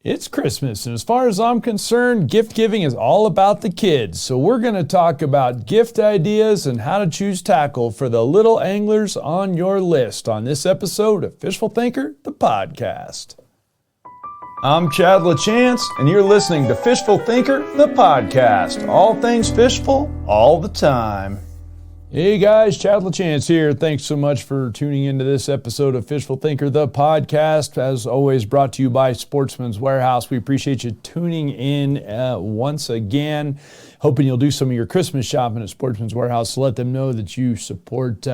It's Christmas, and as far as I'm concerned, gift giving is all about the kids. So we're going to talk about gift ideas and how to choose tackle for the little anglers on your list on this episode of Fishful Thinker, the podcast. I'm Chad LaChance, and you're listening to Fishful Thinker, the podcast. All things fishful, all the time. Hey guys, Chad LaChance here. Thanks so much for tuning into this episode of Fishful Thinker, the podcast. As always, brought to you by Sportsman's Warehouse. We appreciate you tuning in once again. Hoping you'll do some of your Christmas shopping at Sportsman's Warehouse to let them know that you support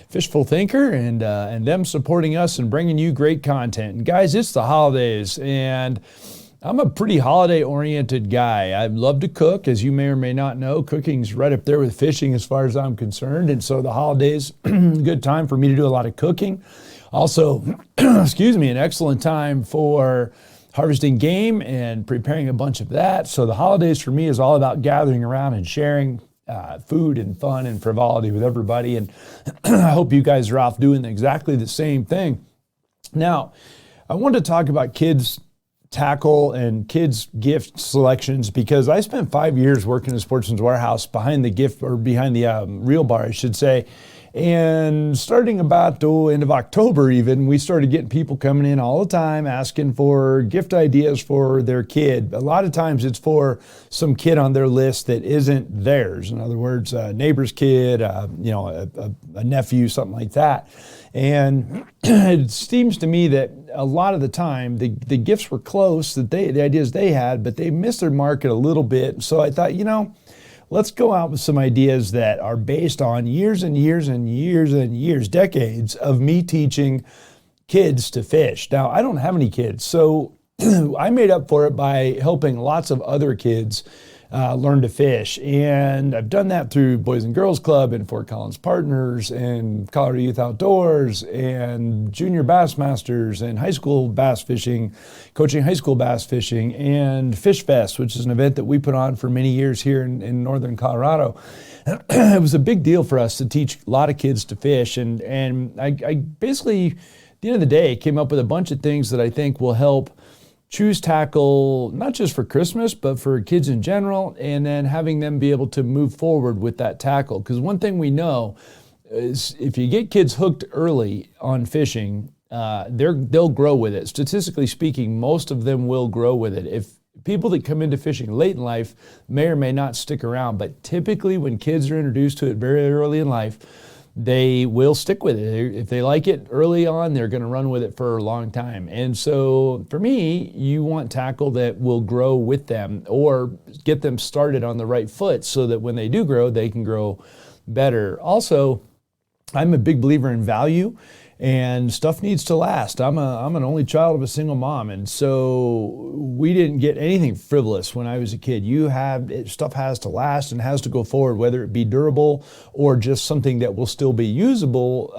Fishful Thinker and them supporting us and bringing you great content. And guys, it's the holidays, and I'm a pretty holiday-oriented guy. I love to cook, as you may or may not know. Cooking's right up there with fishing as far as I'm concerned, and so the holidays, good time for me to do a lot of cooking. Also, an excellent time for harvesting game and preparing a bunch of that. So the holidays for me is all about gathering around and sharing food and fun and frivolity with everybody, and I hope you guys are off doing exactly the same thing. Now, I wanted to talk about kids' tackle and kids gift selections because I spent 5 years working at Sportsman's Warehouse behind the reel bar, I should say. And starting about the end of October even, we started getting people coming in all the time asking for gift ideas for their kid. A lot of times it's for some kid on their list that isn't theirs. In other words, a neighbor's kid, a nephew, something like that. And it seems to me that a lot of the time the gifts were close, the ideas they had, but they missed their market a little bit. So I thought, let's go out with some ideas that are based on years and years and years and years, decades of me teaching kids to fish. Now, I don't have any kids, so I made up for it by helping lots of other kids learn to fish. And I've done that through Boys and Girls Club and Fort Collins Partners and Colorado Youth Outdoors and Junior Bass Masters and high school bass fishing, coaching high school bass fishing, and Fish Fest, which is an event that we put on for many years here in northern Colorado. It was a big deal for us to teach a lot of kids to fish. And I basically, at the end of the day, came up with a bunch of things that I think will help choose tackle, not just for Christmas, but for kids in general, and then having them be able to move forward with that tackle. Because one thing we know is if you get kids hooked early on fishing, they'll grow with it. Statistically speaking, most of them will grow with it. If people that come into fishing late in life may or may not stick around, but typically when kids are introduced to it very early in life, they will stick with it. If they like it early on, they're going to run with it for a long time. And so for me, you want tackle that will grow with them or get them started on the right foot so that when they do grow, they can grow better. Also, I'm a big believer in value, and stuff needs to last. I'm an only child of a single mom, and so we didn't get anything frivolous when I was a kid. Stuff has to last and has to go forward, whether it be durable or just something that will still be usable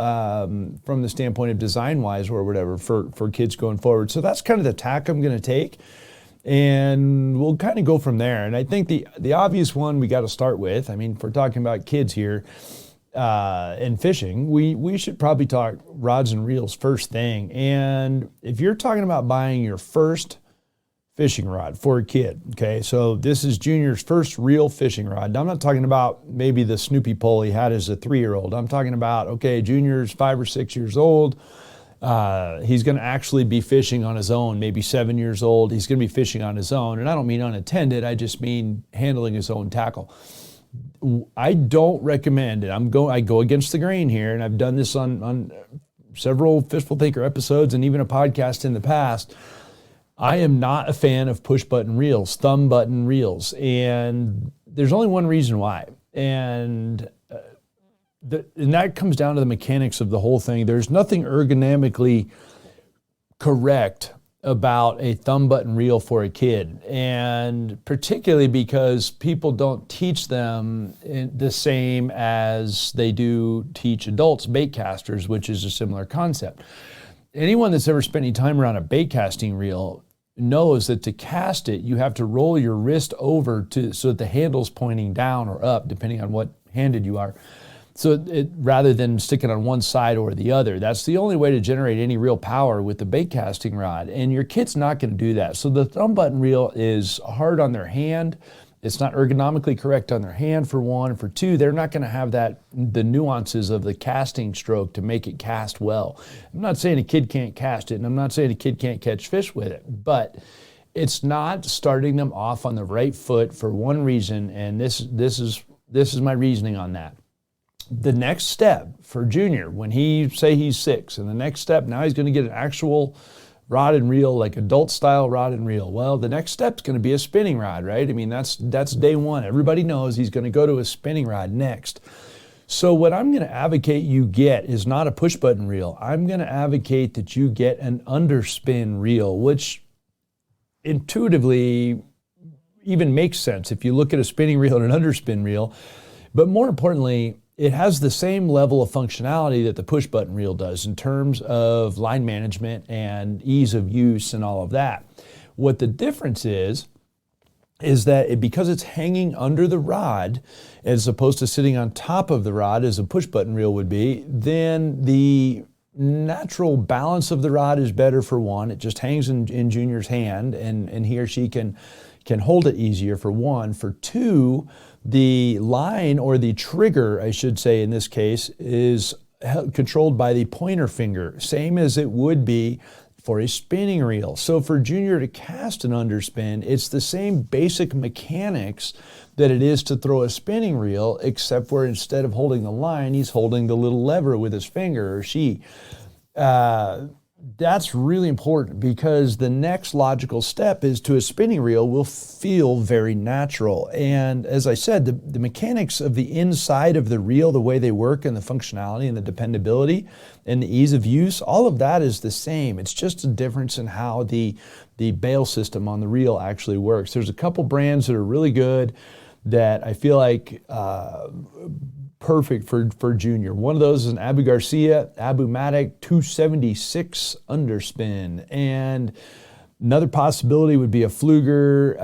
from the standpoint of design-wise or whatever for kids going forward. So that's kind of the tack I'm going to take, and we'll kind of go from there. And I think the obvious one we got to start with, if we're talking about kids here, in fishing, we should probably talk rods and reels first thing. And if you're talking about buying your first fishing rod for a kid, okay, so this is Junior's first real fishing rod. Now, I'm not talking about maybe the Snoopy pole he had as a 3-year-old. I'm talking about, okay, Junior's 5 or 6 years old. He's going to actually be fishing on his own, maybe 7 years old. He's going to be fishing on his own. And I don't mean unattended. I just mean handling his own tackle. I don't recommend it. I go against the grain here, and I've done this on several Fishful Thinker episodes and even a podcast in the past. I am not a fan of push button reels, thumb button reels, and there's only one reason why. And that comes down to the mechanics of the whole thing. There's nothing ergonomically correct about a thumb button reel for a kid, and particularly because people don't teach them the same as they do teach adults bait casters, which is a similar concept. Anyone that's ever spent any time around a bait casting reel knows that to cast it, you have to roll your wrist over so that the handle's pointing down or up, depending on what handed you are. rather than sticking on one side or the other. That's the only way to generate any real power with the bait casting rod. And your kid's not going to do that. So the thumb button reel is hard on their hand. It's not ergonomically correct on their hand, for one. And for two, they're not going to have the nuances of the casting stroke to make it cast well. I'm not saying a kid can't cast it, and I'm not saying a kid can't catch fish with it, but it's not starting them off on the right foot for one reason, and this is my reasoning on that. The next step for Junior, when he's 6, and the next step, now he's going to get an actual rod and reel, like adult style rod and reel. Well, the next step is going to be a spinning rod, right? I mean, that's day one. Everybody knows he's going to go to a spinning rod next. So what I'm going to advocate you get is not a push button reel. I'm going to advocate that you get an underspin reel, which intuitively even makes sense if you look at a spinning reel and an underspin reel. But more importantly, it has the same level of functionality that the push button reel does in terms of line management and ease of use and all of that. What the difference is that because it's hanging under the rod as opposed to sitting on top of the rod as a push button reel would be, then the natural balance of the rod is better, for one. It just hangs in Junior's hand, and he or she can hold it easier, for one. For two, the line, or the trigger, I should say in this case, is controlled by the pointer finger, same as it would be for a spinning reel. So for Junior to cast an underspin, it's the same basic mechanics that it is to throw a spinning reel, except where instead of holding the line, he's holding the little lever with his finger, or she. That's really important, because the next logical step is to a spinning reel will feel very natural. And as I said, the mechanics of the inside of the reel, the way they work and the functionality and the dependability and the ease of use, all of that is the same. It's just a difference in how the bail system on the reel actually works. There's a couple brands that are really good that I feel like perfect for Junior. One of those is an Abu Garcia Abu-Matic 276 underspin, and another possibility would be a Pfluger,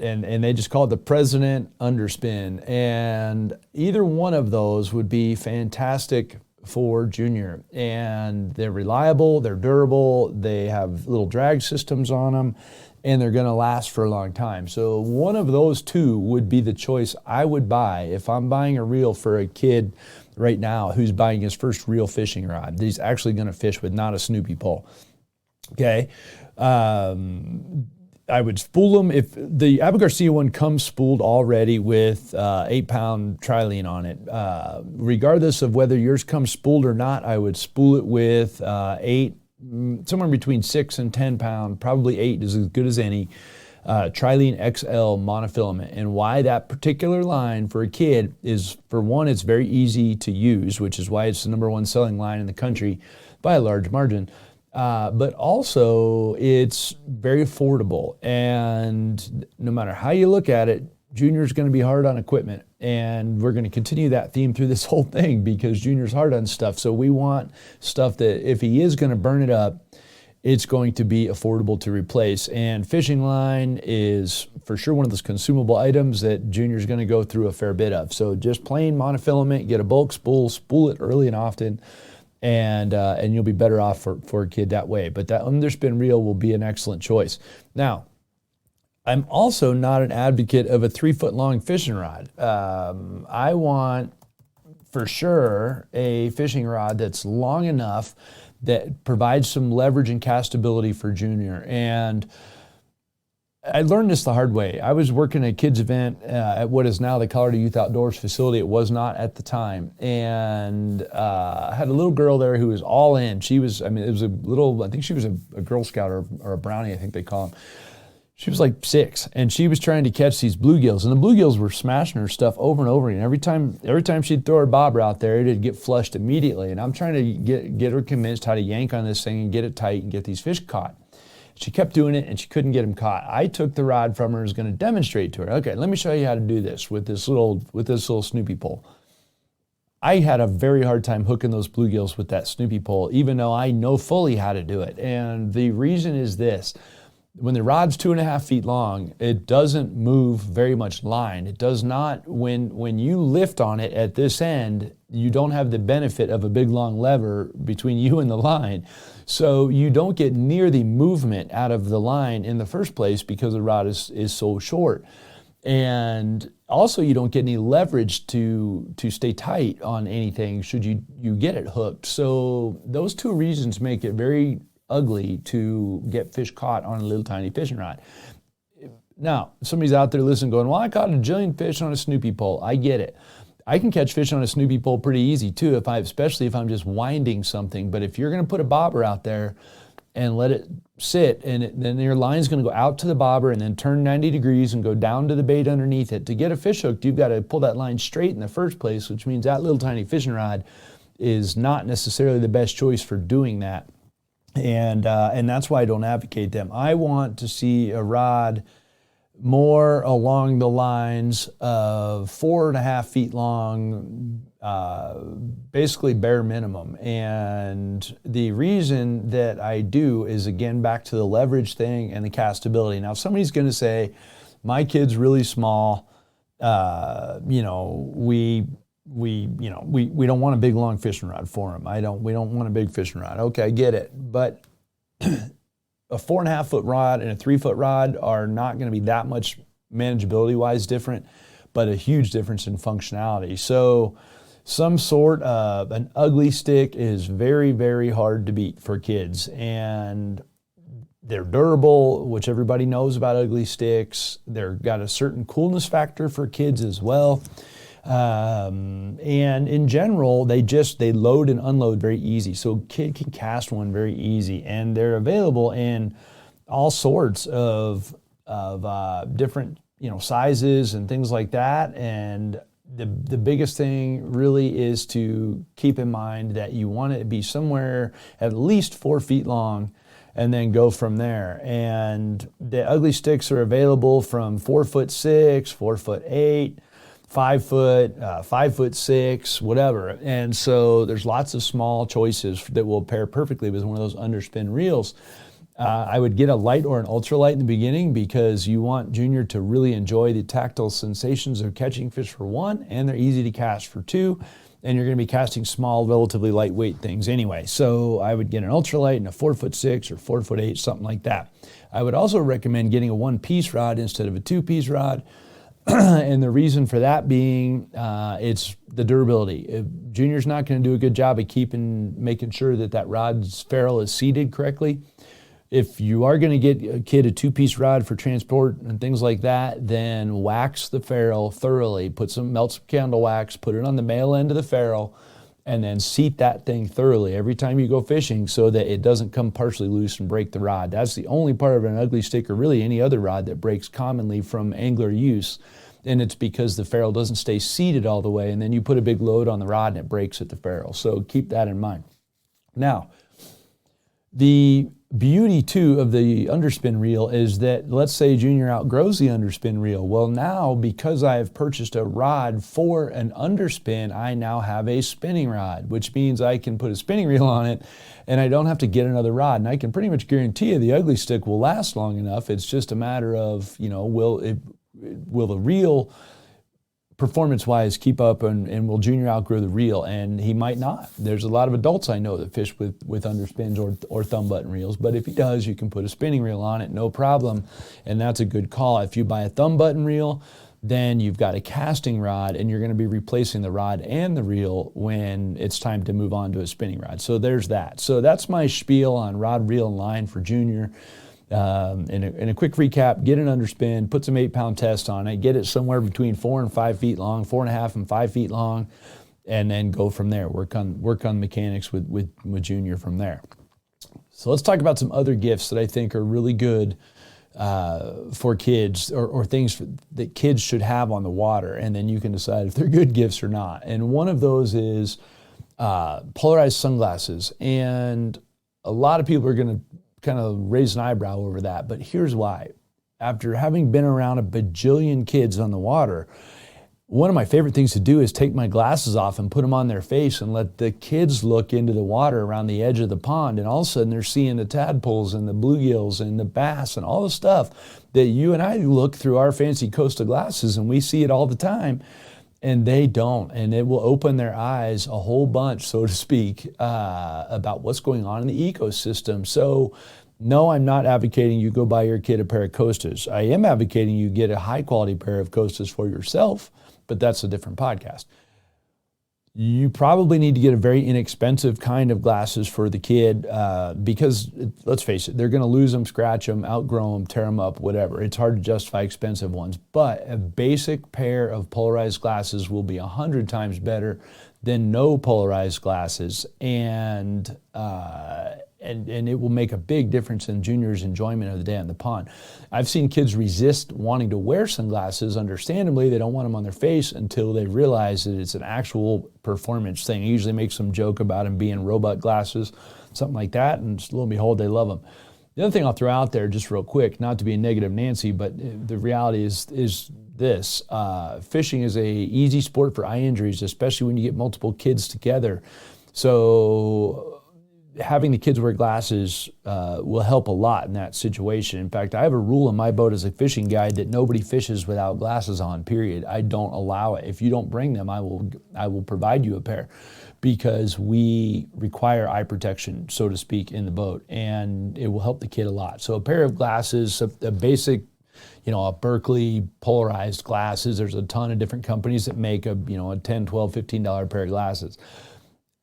and they just call it the President underspin. And either one of those would be fantastic for Junior, and they're reliable, they're durable, they have little drag systems on them, and they're going to last for a long time. So one of those two would be the choice I would buy if I'm buying a reel for a kid right now who's buying his first real fishing rod. He's actually going to fish with, not a Snoopy pole. Okay. I would spool them. If the Abu Garcia one comes spooled already with 8-pound trilene on it, regardless of whether yours comes spooled or not, I would spool it with somewhere between 6 and 10 pound, probably 8 is as good as any, Trilene XL monofilament. And why that particular line for a kid is, for one, it's very easy to use, which is why it's the #1 selling line in the country by a large margin. But also it's very affordable, and no matter how you look at it, Junior's going to be hard on equipment, and we're going to continue that theme through this whole thing because Junior's hard on stuff. So we want stuff that if he is going to burn it up, it's going to be affordable to replace. And fishing line is for sure one of those consumable items that Junior's going to go through a fair bit of. So just plain monofilament, get a bulk spool it early and often, and you'll be better off for a kid that way. But that underspin reel will be an excellent choice. Now, I'm also not an advocate of a 3-foot long fishing rod. I want, for sure, a fishing rod that's long enough that provides some leverage and castability for Junior. And I learned this the hard way. I was working at a kids event at what is now the Colorado Youth Outdoors facility. It was not at the time. And I had a little girl there who was all in. She was, it was a little, I think she was a Girl Scout or a Brownie, I think they call them. She was like 6, and she was trying to catch these bluegills, and the bluegills were smashing her stuff over and over again. Every time she'd throw her bobber out there, it'd get flushed immediately. And I'm trying to get her convinced how to yank on this thing and get it tight and get these fish caught. She kept doing it, and she couldn't get them caught. I took the rod from her and was going to demonstrate to her. Okay, let me show you how to do this with this little Snoopy pole. I had a very hard time hooking those bluegills with that Snoopy pole, even though I know fully how to do it. And the reason is this. when the rod's 2.5 feet long, it doesn't move very much line. It does not, when you lift on it at this end, you don't have the benefit of a big long lever between you and the line. So you don't get near the movement out of the line in the first place because the rod is so short. And also you don't get any leverage to stay tight on anything should you get it hooked. So those two reasons make it very ugly to get fish caught on a little tiny fishing rod. Now, somebody's out there listening going, well, I caught a jillion fish on a Snoopy pole. I get it. I can catch fish on a Snoopy pole pretty easy too, especially if I'm just winding something. But if you're going to put a bobber out there and let it sit, and then your line's going to go out to the bobber and then turn 90 degrees and go down to the bait underneath it. To get a fish hooked, you've got to pull that line straight in the first place, which means that little tiny fishing rod is not necessarily the best choice for doing that. And that's why I don't advocate them. I want to see a rod more along the lines of 4.5 feet long, basically bare minimum. And the reason that I do is, again, back to the leverage thing and the castability. Now, if somebody's going to say, my kid's really small, we don't want a big long fishing rod for him. We don't want a big fishing rod. Okay, I get it. But a 4.5 foot rod and a 3 foot rod are not going to be that much manageability wise different, but a huge difference in functionality. So some sort of an ugly stick is very, very hard to beat for kids, and they're durable, which everybody knows about ugly sticks. They've got a certain coolness factor for kids as well. And in general, they load and unload very easy. So a kid can cast one very easy, and they're available in all sorts of different, sizes and things like that. And the biggest thing really is to keep in mind that you want it to be somewhere at least 4 feet long, and then go from there. And the ugly sticks are available from 4'6", 4'8", 5 foot, 5'6", whatever. And so there's lots of small choices that will pair perfectly with one of those underspin reels. I would get a light or an ultralight in the beginning, because you want Junior to really enjoy the tactile sensations of catching fish for one, and they're easy to cast for two, and you're going to be casting small, relatively lightweight things anyway. So I would get an ultralight and a 4'6" or 4'8", something like that. I would also recommend getting a one-piece rod instead of a two-piece rod. And the reason for that being, it's the durability. If Junior's not going to do a good job of making sure that rod's ferrule is seated correctly. If you are going to get a kid a two-piece rod for transport and things like that, then wax the ferrule thoroughly. Melt some candle wax, put it on the male end of the ferrule, and then seat that thing thoroughly every time you go fishing, so that it doesn't come partially loose and break the rod. That's the only part of an ugly stick, or really any other rod, that breaks commonly from angler use. And it's because the ferrule doesn't stay seated all the way, and then you put a big load on the rod and it breaks at the ferrule. So keep that in mind. Now, the beauty too of the underspin reel is that, let's say Junior outgrows the underspin reel. Well, now, because I have purchased a rod for an underspin, I now have a spinning rod, which means I can put a spinning reel on it and I don't have to get another rod. And I can pretty much guarantee you the ugly stick will last long enough. It's just a matter of, will the reel performance-wise keep up, and will Junior outgrow the reel? And he might not. There's a lot of adults I know that fish with underspins or thumb button reels, but if he does, you can put a spinning reel on it, no problem, and that's a good call. If you buy a thumb button reel, then you've got a casting rod, and you're going to be replacing the rod and the reel when it's time to move on to a spinning rod. So there's that. So that's my spiel on rod, reel, and line for Junior. In a quick recap, get an underspin, put some 8-pound test on it, get it somewhere between 4 and 5 feet long, 4.5 and 5 feet long, and then go from there. Work on mechanics with Junior from there. So let's talk about some other gifts that I think are really good for kids, or things that kids should have on the water, and then you can decide if they're good gifts or not. And one of those is polarized sunglasses. And a lot of people are going to kind of raise an eyebrow over that, but here's why. After having been around a bajillion kids on the water, One of my favorite things to do is take my glasses off and put them on their face and let the kids look into the water around the edge of the pond. And all of a sudden they're seeing the tadpoles and the bluegills and the bass and all the stuff that you and I look through our fancy Costa glasses and we see it all the time. And they don't. And it will open their eyes a whole bunch, so to speak, about what's going on in the ecosystem. So no, I'm not advocating you go buy your kid a pair of Costas. I am advocating you get a high quality pair of Costas for yourself, but that's a different podcast. You probably need to get a very inexpensive kind of glasses for the kid because, let's face it, they're going to lose them, scratch them, outgrow them, tear them up, whatever. It's hard to justify expensive ones, but a basic pair of polarized glasses will be 100 times better than no polarized glasses, and it will make a big difference in Junior's enjoyment of the day on the pond. I've seen kids resist wanting to wear sunglasses. Understandably, they don't want them on their face until they realize that it's an actual performance thing. I usually make some joke about them being robot glasses, something like that, and lo and behold, they love them. The other thing I'll throw out there just real quick, not to be a negative Nancy, but the reality is this. Fishing is a easy sport for eye injuries, especially when you get multiple kids together. So having the kids wear glasses will help a lot in that situation. In fact, I have a rule in my boat as a fishing guide that nobody fishes without glasses on, period. I don't allow it. If you don't bring them, I will provide you a pair because we require eye protection, so to speak, in the boat, and it will help the kid a lot. So a pair of glasses, a basic, a Berkeley polarized glasses. There's a ton of different companies that make a $10, $12, $15 pair of glasses.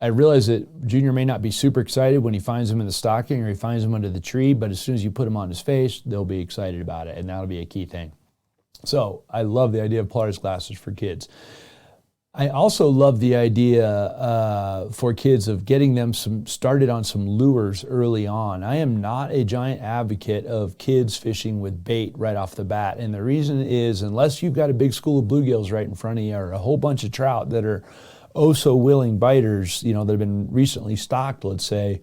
I realize that Junior may not be super excited when he finds them in the stocking or he finds them under the tree, but as soon as you put them on his face, they'll be excited about it, and that'll be a key thing. So I love the idea of polarized glasses for kids. I also love the idea for kids of getting them started on some lures early on. I am not a giant advocate of kids fishing with bait right off the bat, and the reason is unless you've got a big school of bluegills right in front of you or a whole bunch of trout that are oh-so-willing biters, that have been recently stocked, let's say,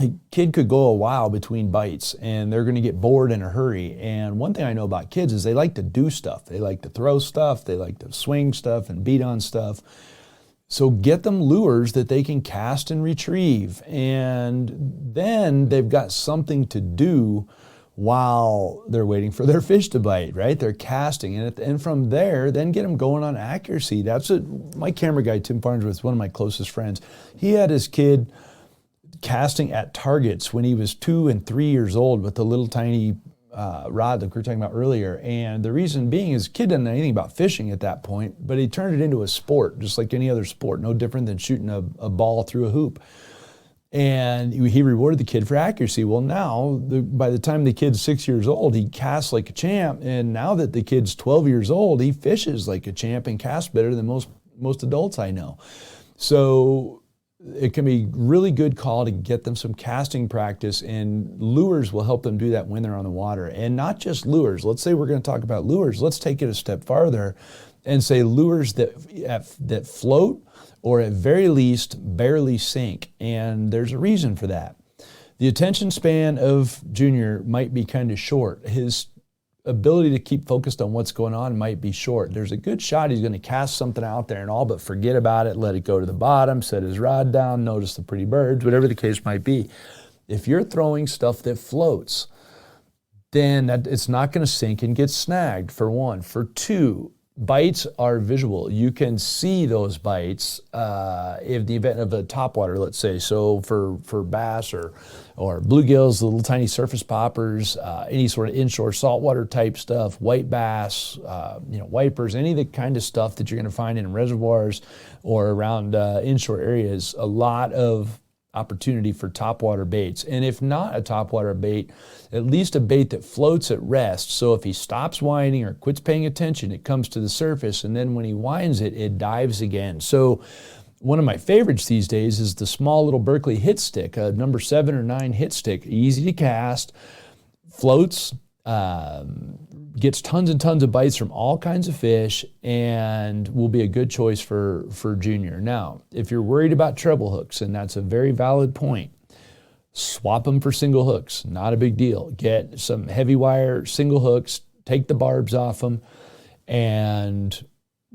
a kid could go a while between bites and they're going to get bored in a hurry. And one thing I know about kids is they like to do stuff. They like to throw stuff. They like to swing stuff and beat on stuff. So get them lures that they can cast and retrieve. And then they've got something to do while they're waiting for their fish to bite, right? They're casting, and from there, then get them going on accuracy. That's what my camera guy, Tim Farnsworth, one of my closest friends, he had his kid casting at targets when he was 2 and 3 years old with the little tiny rod that we were talking about earlier. And the reason being is the kid didn't know anything about fishing at that point, but he turned it into a sport, just like any other sport, no different than shooting a ball through a hoop. And he rewarded the kid for accuracy. Well, now, by the time the kid's 6 years old, he casts like a champ. And now that the kid's 12 years old, he fishes like a champ and casts better than most adults I know. So it can be a really good call to get them some casting practice, and lures will help them do that when they're on the water. And not just lures. Let's say we're going to talk about lures. Let's take it a step farther and say lures that float or at very least barely sink. And there's a reason for that. The attention span of Junior might be kind of short. His ability to keep focused on what's going on might be short. There's a good shot he's going to cast something out there and all but forget about it, let it go to the bottom, set his rod down, notice the pretty birds, whatever the case might be. If you're throwing stuff that floats, then it's not going to sink and get snagged, for one. For two, bites are visual. You can see those bites in the event of a topwater, let's say. So for bass or bluegills, the little tiny surface poppers, any sort of inshore saltwater type stuff, white bass, wipers, any of the kind of stuff that you're going to find in reservoirs or around inshore areas, a lot of opportunity for topwater baits. And if not a topwater bait, at least a bait that floats at rest. So if he stops whining or quits paying attention, it comes to the surface, and then when he winds it, it dives again. So one of my favorites these days is the small little Berkeley hit stick, a number 7 or 9 hit stick, easy to cast, floats, gets tons and tons of bites from all kinds of fish, and will be a good choice for Junior. Now, if you're worried about treble hooks, and that's a very valid point, swap them for single hooks. Not a big deal. Get some heavy wire single hooks, take the barbs off them, and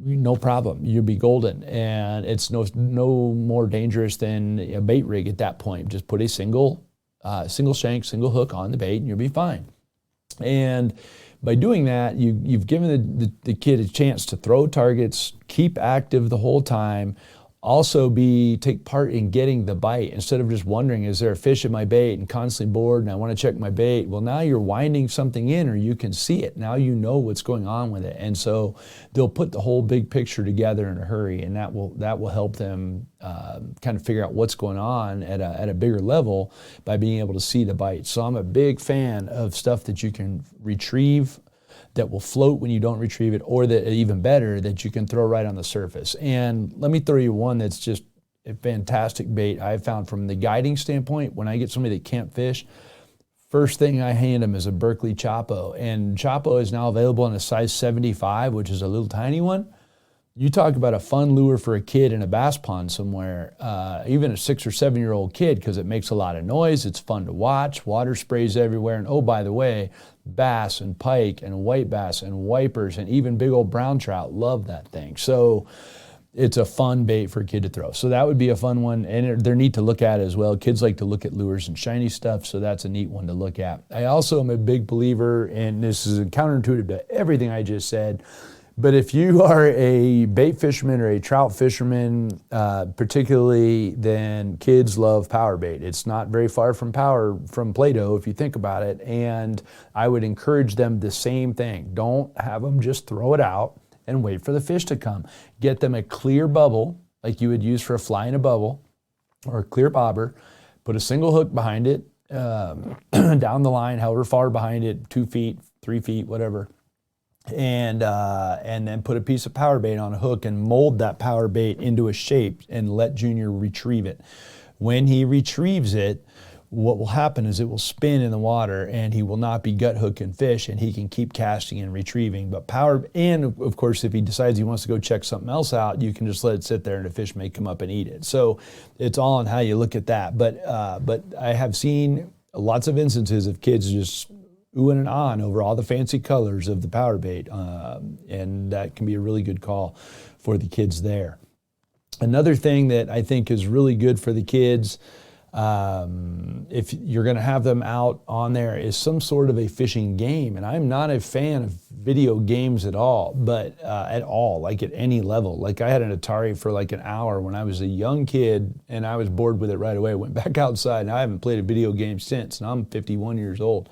no problem. You'll be golden, and it's no more dangerous than a bait rig at that point. Just put a single shank, single hook on the bait, and you'll be fine. And by doing that, you've given the kid a chance to throw targets, keep active the whole time, also take part in getting the bite instead of just wondering, is there a fish in my bait, and constantly bored and I want to check my bait. Well, now you're winding something in, or you can see it. Now you know what's going on with it. And so they'll put the whole big picture together in a hurry, and that will help them kind of figure out what's going on at a bigger level by being able to see the bite. So I'm a big fan of stuff that you can retrieve, that will float when you don't retrieve it, or that even better, that you can throw right on the surface. And let me throw you one that's just a fantastic bait I've found from the guiding standpoint. When I get somebody that can't fish, first thing I hand them is a Berkeley Chapo. And Chapo is now available in a size 75, which is a little tiny one. You talk about a fun lure for a kid in a bass pond somewhere, even a 6 or 7-year-old kid, because it makes a lot of noise. It's fun to watch. Water sprays everywhere. And oh, by the way, bass and pike and white bass and wipers and even big old brown trout love that thing. So it's a fun bait for a kid to throw. So that would be a fun one. And they're neat to look at as well. Kids like to look at lures and shiny stuff, so that's a neat one to look at. I also am a big believer, and this is counterintuitive to everything I just said, but if you are a bait fisherman or a trout fisherman, particularly, then kids love power bait. It's not very far from Play-Doh if you think about it. And I would encourage them the same thing. Don't have them just throw it out and wait for the fish to come. Get them a clear bubble like you would use for a fly in a bubble, or a clear bobber. Put a single hook behind it, down the line, however far behind it, 2 feet, 3 feet, whatever. And then put a piece of power bait on a hook and mold that power bait into a shape and let Junior retrieve it. When he retrieves it, what will happen is it will spin in the water, and he will not be gut hooking fish, and he can keep casting and retrieving. And of course, if he decides he wants to go check something else out, you can just let it sit there and the fish may come up and eat it. So it's all on how you look at that. But I have seen lots of instances of kids just oohing and ahhing over all the fancy colors of the power bait, and that can be a really good call for the kids there. Another thing that I think is really good for the kids, if you're going to have them out on there, is some sort of a fishing game. And I'm not a fan of video games at all, but like at any level. Like I had an Atari for like an hour when I was a young kid, and I was bored with it right away. I went back outside, and I haven't played a video game since, and I'm 51 years old.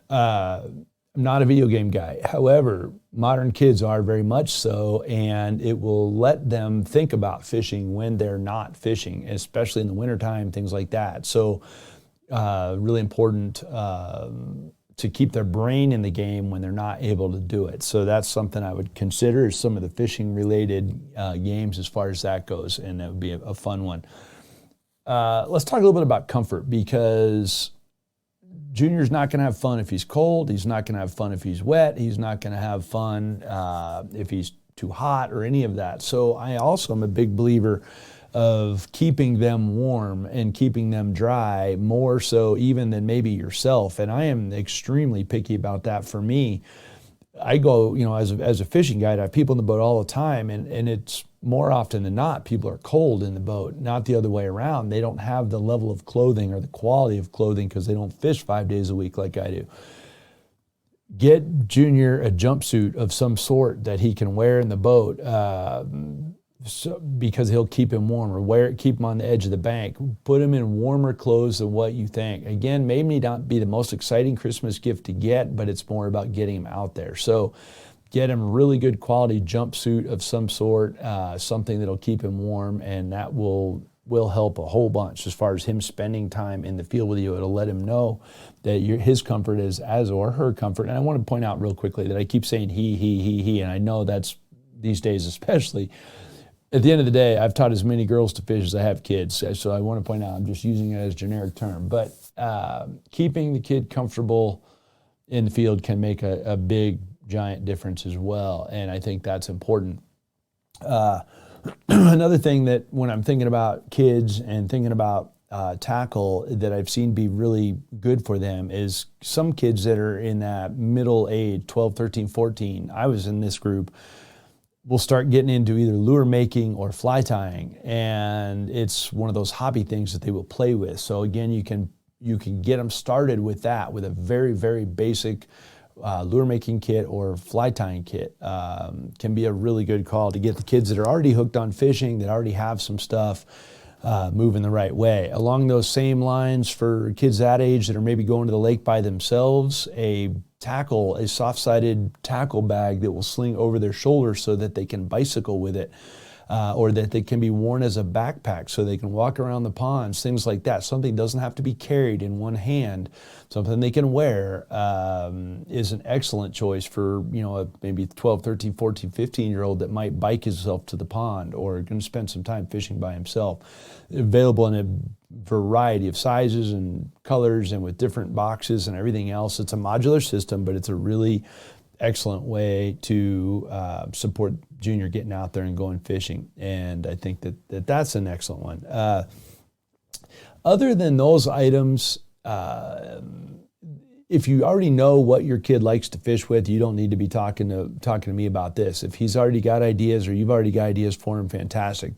I'm not a video game guy. However, modern kids are very much so, and it will let them think about fishing when they're not fishing, especially in the wintertime, things like that. So really important to keep their brain in the game when they're not able to do it. So that's something I would consider as some of the fishing related games as far as that goes, and that would be a fun one. Let's talk a little bit about comfort, because Junior's not going to have fun if he's cold. He's not going to have fun if he's wet. He's not going to have fun if he's too hot or any of that. So I also am a big believer of keeping them warm and keeping them dry, more so even than maybe yourself. And I am extremely picky about that. For me, I go, as a fishing guide, I have people in the boat all the time, and it's more often than not, people are cold in the boat, not the other way around. They don't have the level of clothing or the quality of clothing because they don't fish 5 days a week like I do. Get Junior a jumpsuit of some sort that he can wear in the boat, because he'll keep him warm, or keep him on the edge of the bank. Put him in warmer clothes than what you think. Again, maybe not be the most exciting Christmas gift to get, but it's more about getting him out there. So get him a really good quality jumpsuit of some sort, something that'll keep him warm, and that will help a whole bunch as far as him spending time in the field with you. It'll let him know that his comfort is or her comfort. And I want to point out real quickly that I keep saying he, and I know that's these days especially. At the end of the day, I've taught as many girls to fish as I have kids, so I want to point out I'm just using it as a generic term. But keeping the kid comfortable in the field can make a big, giant difference as well, and I think that's important. Another thing that when I'm thinking about kids and thinking about tackle that I've seen be really good for them is some kids that are in that middle age, 12, 13, 14. I was in this group. will start getting into either lure making or fly tying, and it's one of those hobby things that they will play with. So again, you can get them started with that, with a very, very basic lure making kit or fly tying kit. Can be a really good call to get the kids that are already hooked on fishing, that already have some stuff, moving the right way. Along those same lines, for kids that age that are maybe going to the lake by themselves, a soft-sided tackle bag that will sling over their shoulder so that they can bicycle with it, or that they can be worn as a backpack so they can walk around the ponds, things like that. Something doesn't have to be carried in one hand, something they can wear, is an excellent choice for, maybe 12, 13, 14, 15-year-old that might bike himself to the pond or going to spend some time fishing by himself. Available in a variety of sizes and colors and with different boxes and everything else. It's a modular system, but it's a really excellent way to support Junior getting out there and going fishing. And I think that's an excellent one. Other than those items, if you already know what your kid likes to fish with, you don't need to be talking to me about this. If he's already got ideas or you've already got ideas for him, fantastic.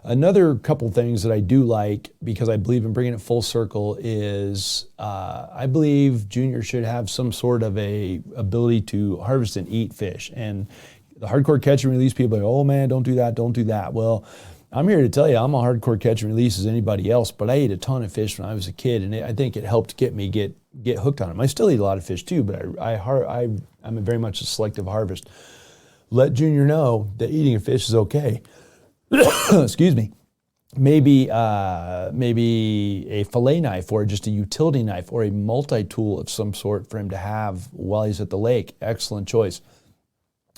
Another couple things that I do like, because I believe in bringing it full circle, is I believe Junior should have some sort of a ability to harvest and eat fish. And the hardcore catch and release people are like, oh man, don't do that. Well, I'm here to tell you, I'm a hardcore catch and release as anybody else, but I ate a ton of fish when I was a kid, and I think it helped get me get hooked on them. I still eat a lot of fish too, but I'm very much a selective harvest. Let Junior know that eating a fish is okay. Excuse me. Maybe a fillet knife or just a utility knife or a multi-tool of some sort for him to have while he's at the lake. Excellent choice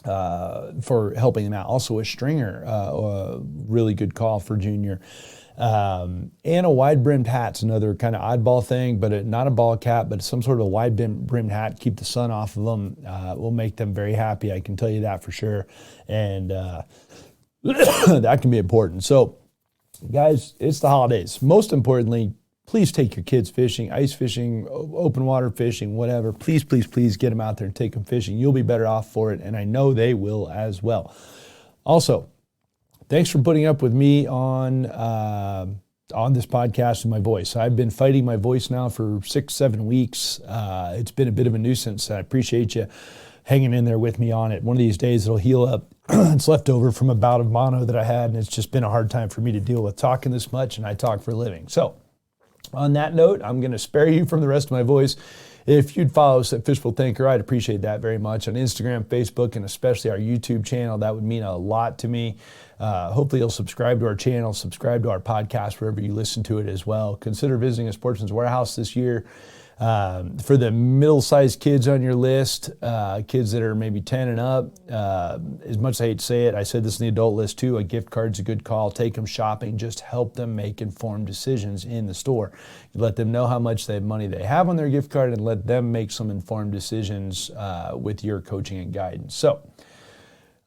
for helping him out. Also a stringer, a really good call for Junior. And a wide-brimmed hat's another kind of oddball thing, but not a ball cap, but some sort of a wide-brimmed hat. Keep the sun off of them. Will make them very happy. I can tell you that for sure. And that can be important. So, guys, it's the holidays. Most importantly, please take your kids fishing, ice fishing, open water fishing, whatever. Please, please, please get them out there and take them fishing. You'll be better off for it, and I know they will as well. Also, thanks for putting up with me on this podcast with my voice. I've been fighting my voice now for 6-7 weeks. It's been a bit of a nuisance. I appreciate you hanging in there with me on it. One of these days it'll heal up. It's left over from a bout of mono that I had, and it's just been a hard time for me to deal with talking this much, and I talk for a living. So on that note, I'm going to spare you from the rest of my voice. If you'd follow us at Fishful Thinker, I'd appreciate that very much on Instagram, Facebook, and especially our YouTube channel. That would mean a lot to me. Hopefully you'll subscribe to our channel, subscribe to our podcast wherever you listen to it as well. Consider visiting a Sportsman's Warehouse this year. For the middle-sized kids on your list, kids that are maybe 10 and up, as much as I hate to say it, I said this in the adult list too, a gift card's a good call. Take them shopping. Just help them make informed decisions in the store. You let them know how much money they have on their gift card and let them make some informed decisions with your coaching and guidance. So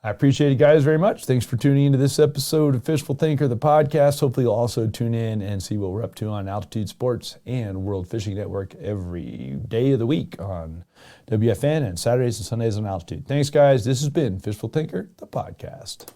I appreciate you guys very much. Thanks for tuning into this episode of Fishful Thinker, the podcast. Hopefully you'll also tune in and see what we're up to on Altitude Sports and World Fishing Network every day of the week on WFN and Saturdays and Sundays on Altitude. Thanks, guys. This has been Fishful Thinker, the podcast.